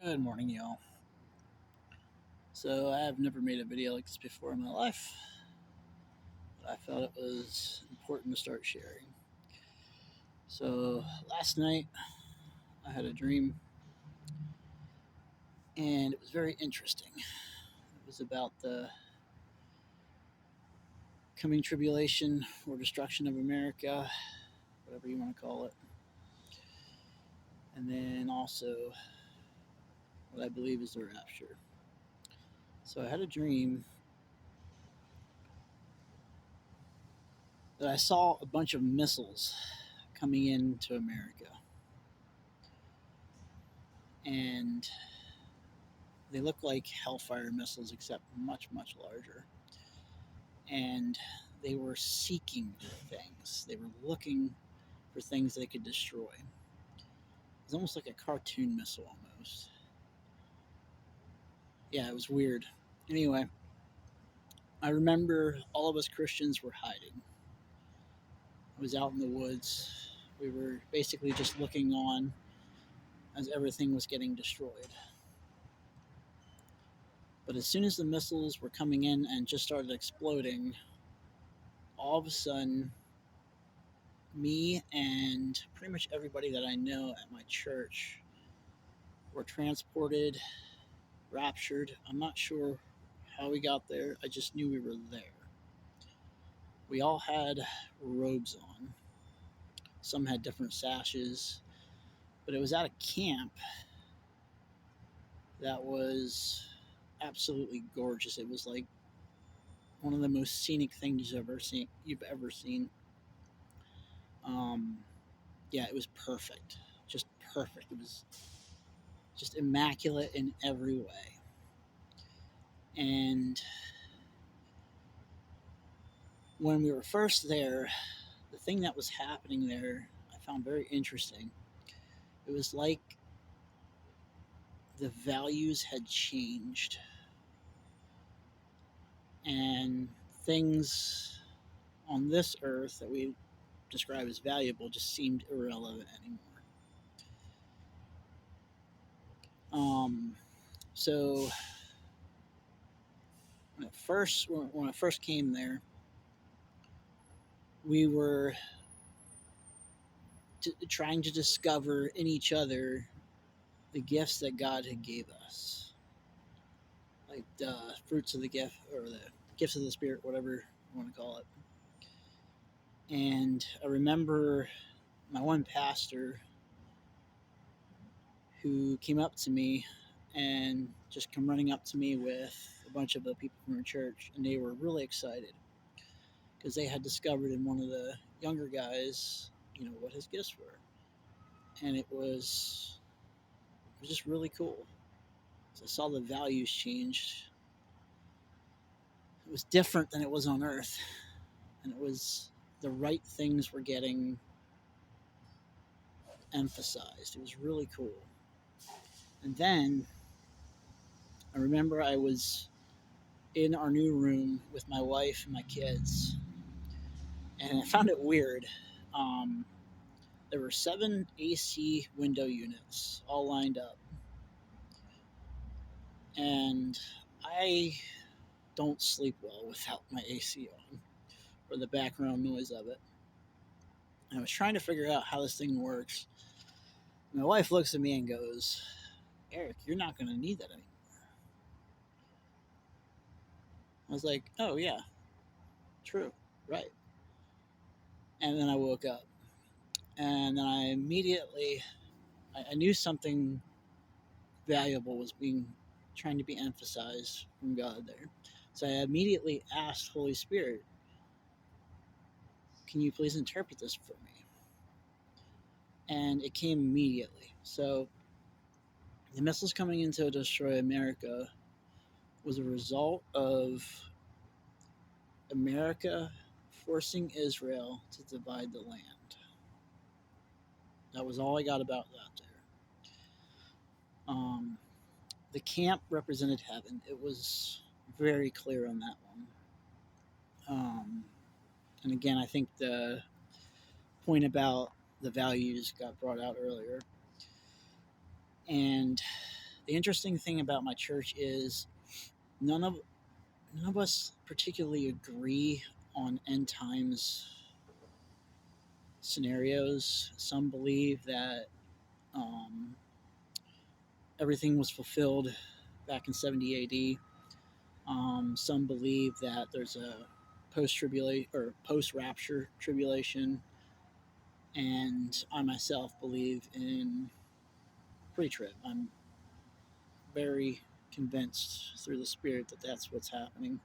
Good morning, y'all. So, I have never made a video like this before in my life, but I felt it was important to start sharing. So, last night I had a dream, and it was very interesting. It was about the coming tribulation or destruction of America, whatever you want to call it, and then also what I believe is the rapture. So, I had a dream that I saw a bunch of missiles coming into America, and they look like Hellfire missiles, except much, much larger. And they were seeking things. They were looking for things they could destroy. It was almost like a cartoon missile, almost. Yeah, it was weird. Anyway, I remember all of us Christians were hiding. I was out in the woods. We were basically just looking on as everything was getting destroyed. But as soon as the missiles were coming in and just started exploding, all of a sudden, me and pretty much everybody that I know at my church were transported, raptured. I'm not sure how we got there. I just knew we were there. We all had robes on. Some had different sashes, but it was at a camp that was absolutely gorgeous. It was like one of the most scenic things You've ever seen. Um, yeah, it was perfect. Just perfect. It was just immaculate in every way. And when we were first there, the thing that was happening there I found very interesting. It was like the values had changed, and things on this earth that we describe as valuable just seemed irrelevant anymore. Um, so when I first came there, we were trying to discover in each other the gifts that God had gave us, like the fruits of the gift or the gifts of the Spirit, whatever you want to call it. And I remember my one pastor who came up to me and just come running up to me with a bunch of the people from our church, and they were really excited because they had discovered in one of the younger guys, what his gifts were, and it was just really cool. So I saw the values change. It was different than it was on Earth, and it was the right things were getting emphasized. It was really cool. And then I remember I was in our new room with my wife and my kids, and I found it weird. Um, there were 7 AC window units all lined up, and I don't sleep well without my AC on or the background noise of it. And I was trying to figure out how this thing works. My wife looks at me and goes, "Eric, you're not going to need that anymore." I was like, "Oh, yeah, true, right." And then I woke up, and then I knew something valuable was being trying to be emphasized from God there. So I immediately asked Holy Spirit, "Can you please interpret this for me?" And it came immediately. So the missiles coming in to destroy America was a result of America forcing Israel to divide the land. That was all I got about that there. Um, the camp represented heaven. It was very clear on that one. And again, I think the point about the values got brought out earlier. And The interesting thing about my church is none of none of us particularly agree on end times scenarios. Some believe that um, everything was fulfilled back in 70 AD. Some believe that there's a post tribulation or post rapture tribulation, and I myself believe in pre trib. I'm very convinced through the Spirit that that's what's happening.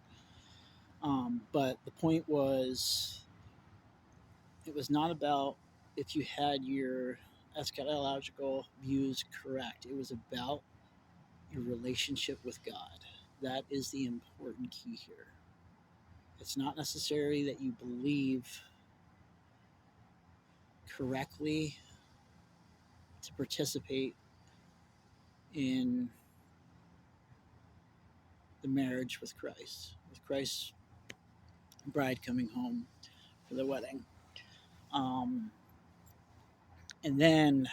But the point was, it was not about if you had your eschatological views correct. It was about your relationship with God. That is the important key here. It's not necessary that you believe correctly to participate in the marriage with Christ's bride coming home for the wedding. Um, and then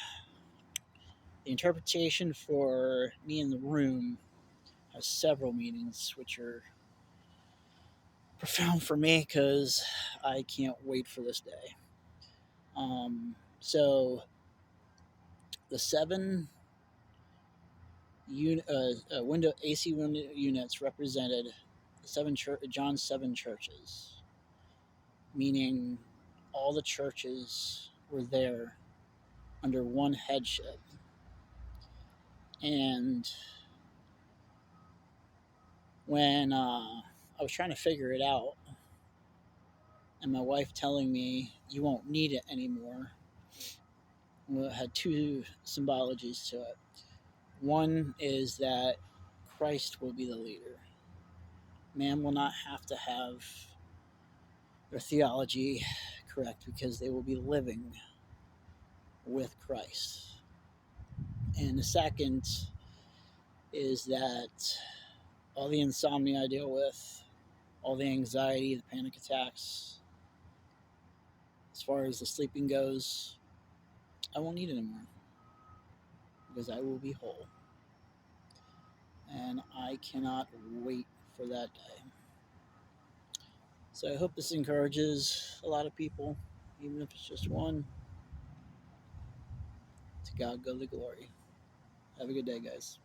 the interpretation for me in the room has several meanings, which are profound for me because I can't wait for this day. So the seven window AC window units represented John's seven churches, meaning all the churches were there under one headship. And when I was trying to figure it out, and my wife telling me you won't need it anymore, well, it had two symbologies to it. One is that Christ will be the leader. Man will not have to have their theology correct because they will be living with Christ. And the second is that all the insomnia I deal with, all the anxiety, the panic attacks, as far as the sleeping goes, I won't need it anymore because I will be whole. And I cannot wait for that day. So I hope this encourages a lot of people, even if it's just one. To God go the glory. Have a good day, guys.